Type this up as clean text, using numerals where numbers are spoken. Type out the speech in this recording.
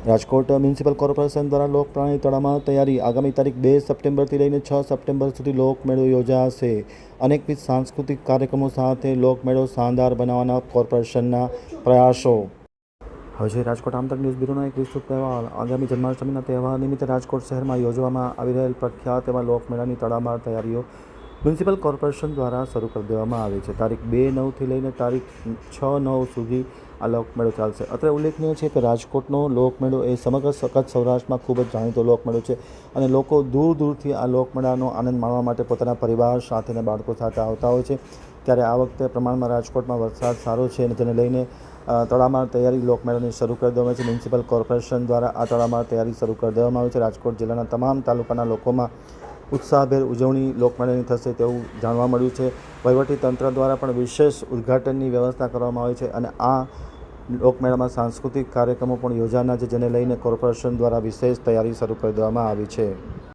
Rajkot municipal corporation દ્વારા લોકપ્રાણી તળાવમાં તૈયારી આગામી તારીખ 2 સપ્ટેમ્બરથી લઈને 6 સપ્ટેમ્બર સુધી લોકમેળો યોજાશે। અનેકવિધ સાંસ્કૃતિક કાર્યક્રમો સાથે લોકમેળો શાનદાર બનાવવાના કોર્પોરેશનના પ્રયાસો। હવે છે રાજકોટ આમતક ન્યૂઝ બ્યુરોનો એક વિસ્તૃત અહેવાલ। આગામી જન્માષ્ટમીના તહેવાર નિમિત્તે રાજકોટ શહેરમાં યોજવામાં આવી રહેલ પ્રખ્યાત એવા લોકમેળાની તડામાર તૈયારીઓ મ્યુનિસિપલ કોર્પોરેશન દ્વારા શરૂ કરી દેવામાં આવી છે। તારીખ 2/9થી લઈને તારીખ 6/9 સુધી આ લોકમેળો ચાલશે। અત્રે ઉલ્લેખનીય છે કે રાજકોટનો લોકમેળો એ સમગ્ર કચ્છ સૌરાષ્ટ્રમાં ખૂબ જ જાણીતો લોકમેળો છે અને લોકો દૂર દૂરથી આ લોકમેળાનો આનંદ માણવા માટે પોતાના પરિવાર સાથે અને બાળકો સાથે આવતા હોય છે। ત્યારે આ વખતે પ્રમાણમાં રાજકોટમાં વરસાદ સારો છે અને તેને લઈને તડામાર તૈયારી લોકમેળાની શરૂ કરી દેવામાં આવી છે। મ્યુનિસિપલ કોર્પોરેશન દ્વારા આ તડામાર તૈયારી શરૂ કરી દેવામાં આવી છે। રાજકોટ જિલ્લાના તમામ તાલુકાના લોકોમાં ઉત્સાહભેર ઉજવણી લોકમેળાની થશે તેવું જાણવા મળ્યું છે। વહીવટીતંત્ર દ્વારા પણ વિશેષ ઉદ્ઘાટનની વ્યવસ્થા કરવામાં આવી છે અને આ લોકમેળામાં સાંસ્કૃતિક કાર્યક્રમો પણ યોજાના છે, જેને લઈને કોર્પોરેશન દ્વારા વિશેષ તૈયારી શરૂ કરી દેવામાં આવી છે।